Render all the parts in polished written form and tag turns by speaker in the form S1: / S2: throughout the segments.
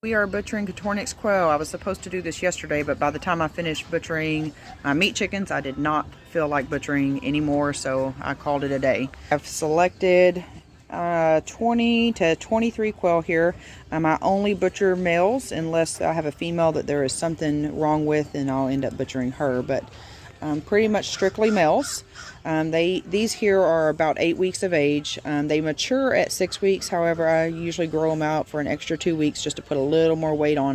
S1: We are butchering coturnix quail. I was supposed to do this yesterday, but by the time I finished butchering my meat chickens, I did not feel like butchering anymore, so I called it a day. I've selected 20 to 23 quail here. I only butcher males unless I have a female that there is something wrong with, and I'll end up butchering her, but pretty much strictly males. These here are about 8 weeks of age. They mature at 6 weeks. However, I usually grow them out for an extra 2 weeks just to put a little more weight on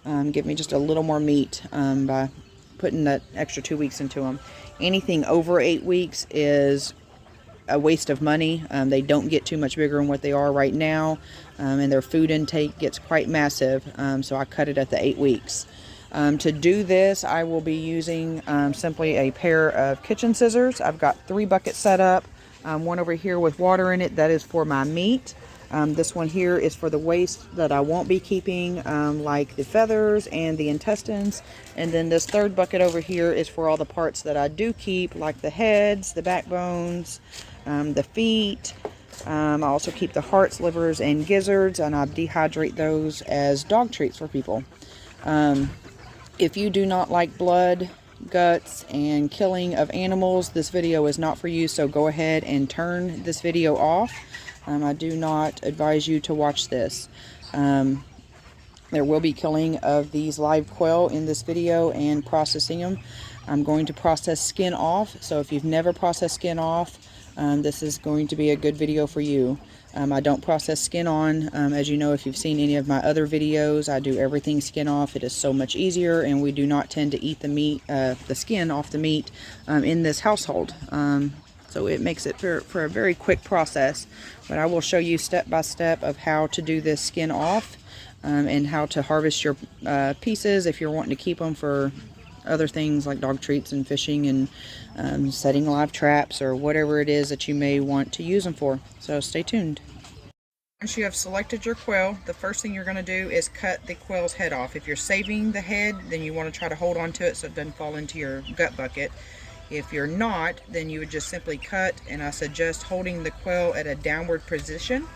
S1: them. Give me just a little more meat by putting that extra 2 weeks into them. Anything over 8 weeks is a waste of money. They don't get too much bigger than what they are right now, and their food intake gets quite massive, so I cut it at the 8 weeks. To do this, I will be using simply a pair of kitchen scissors. I've got 3 buckets set up, one over here with water in it, that is for my meat. This one here is for the waste that I won't be keeping, like the feathers and the intestines. And then this 3rd bucket over here is for all the parts that I do keep, like the heads, the backbones, the feet. I also keep the hearts, livers, and gizzards, and I dehydrate those as dog treats for people. If you do not like blood, guts, and killing of animals, this video is not for you, so go ahead and turn this video off. I do not advise you to watch this. There will be killing of these live quail in this video and processing them. I'm going to process skin off, so if you've never processed skin off, this is going to be a good video for you. I don't process skin on. As you know, if you've seen any of my other videos, I do everything skin off. It is so much easier, and we do not tend to eat the meat, the skin off the meat in this household. So it makes it for a very quick process. But I will show you step by step of how to do this skin off, and how to harvest your pieces if you're wanting to keep them for other things like dog treats and fishing and setting live traps or whatever it is that you may want to use them for. So stay tuned. Once you have selected your quail, the first thing you're going to do is cut the quail's head off. If you're saving the head, then you want to try to hold on to it so it doesn't fall into your gut bucket. If you're not, then you would just simply cut, and I suggest holding the quail at a downward position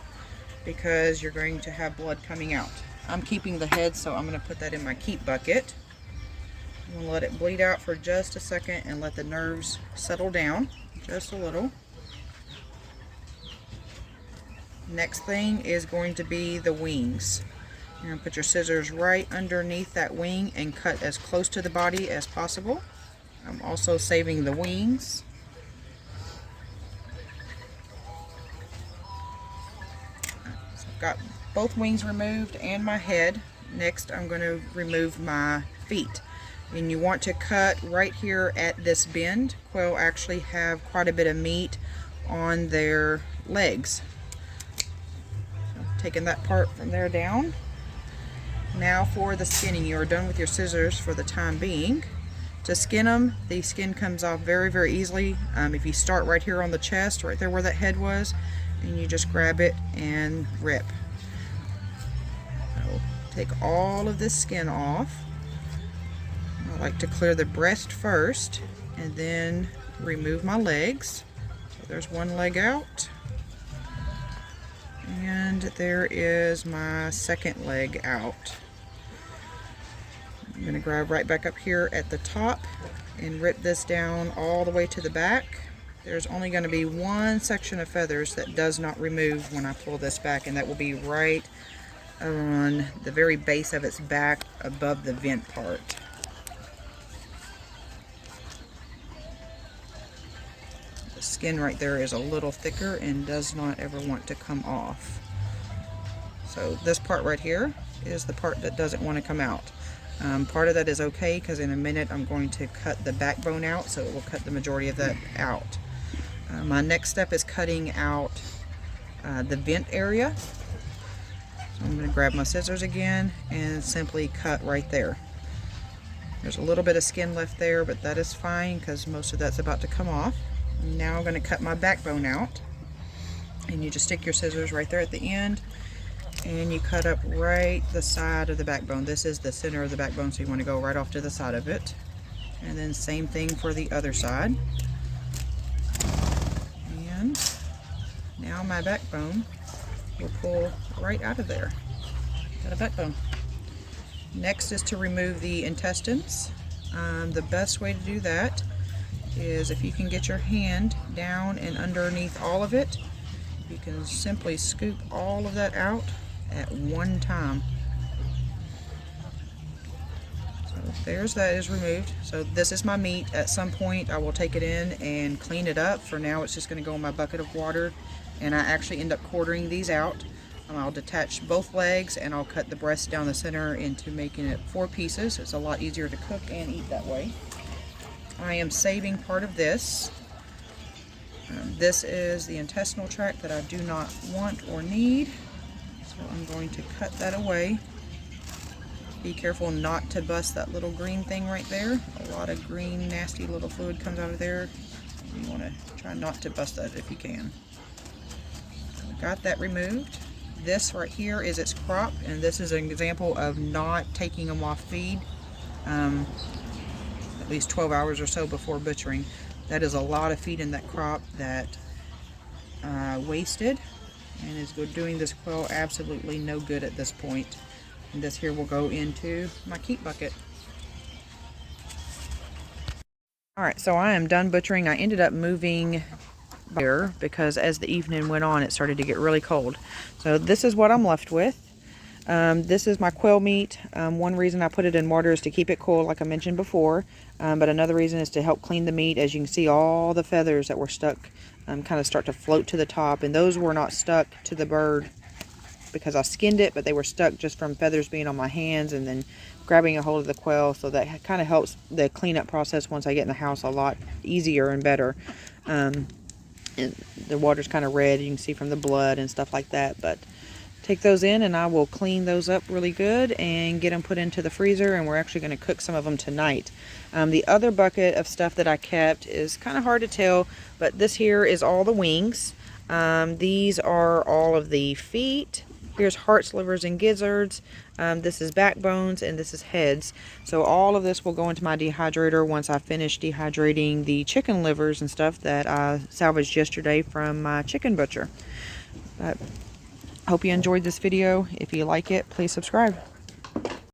S1: because you're going to have blood coming out. I'm keeping the head, so I'm going to put that in my keep bucket. I'm going to let it bleed out for just a second and let the nerves settle down just a little. Next thing is going to be the wings. You're going to put your scissors right underneath that wing and cut as close to the body as possible. I'm also saving the wings. So I've got both wings removed and my head. Next, I'm going to remove my feet. And you want to cut right here at this bend. Quail actually have quite a bit of meat on their legs. So taking that part from there down. Now for the skinning. You are done with your scissors for the time being. To skin them, the skin comes off very, very easily. If you start right here on the chest, right there where that head was, and you just grab it and rip. So take all of this skin off. I like to clear the breast first and then remove my legs. So there's one leg out, and there is my second leg out. I'm going to grab right back up here at the top and rip this down all the way to the back. There's only going to be one section of feathers that does not remove when I pull this back, and that will be right on the very base of its back above the vent part. The skin right there is a little thicker and does not ever want to come off. So this part right here is the part that doesn't want to come out. Part of that is okay because in a minute I'm going to cut the backbone out, so it will cut the majority of that out. My next step is cutting out the vent area. So I'm going to grab my scissors again and simply cut right there. There's a little bit of skin left there, but that is fine because most of that's about to come off. Now I'm going to cut my backbone out, and you just stick your scissors right there at the end and you cut up right the side of the backbone. This is the center of the backbone, so you want to go right off to the side of it. And then same thing for the other side. And now my backbone will pull right out of there. Got a backbone. Next is to remove the intestines. The best way to do that is if you can get your hand down and underneath all of it, you can simply scoop all of that out at one time. So there's that is removed. So this is my meat. At some point I will take it in and clean it up. For now it's just going to go in my bucket of water, and I actually end up quartering these out. I'll detach both legs and I'll cut the breast down the center into making it 4 pieces. It's a lot easier to cook and eat that way. I am saving part of this. This is the intestinal tract that I do not want or need, so I'm going to cut that away. Be careful not to bust that little green thing right there. A lot of green, nasty little fluid comes out of there. You want to try not to bust that if you can. So I got that removed. This right here is its crop, and this is an example of not taking them off feed at least 12 hours or so before butchering. That is a lot of feed in that crop that wasted and is doing this quail absolutely no good at this point. And this here will go into my keep bucket. Alright, so I am done butchering. I ended up moving here because as the evening went on it started to get really cold. So this is what I'm left with. This is my quail meat. One reason I put it in water is to keep it cool, like I mentioned before, but another reason is to help clean the meat. As you can see, all the feathers that were stuck kind of start to float to the top, and those were not stuck to the bird because I skinned it, but they were stuck just from feathers being on my hands and then grabbing a hold of the quail. So that kind of helps the cleanup process once I get in the house a lot easier and better. And the water's kind of red, you can see from the blood and stuff like that, but take those in and I will clean those up really good and get them put into the freezer, and we're actually going to cook some of them tonight. The other bucket of stuff that I kept is kind of hard to tell, but this here is all the wings. These are all of the feet. Here's hearts, livers, and gizzards. This is backbones, and this is heads. So all of this will go into my dehydrator once I finish dehydrating the chicken livers and stuff that I salvaged yesterday from my chicken butcher. But hope you enjoyed this video. If you like it, please subscribe.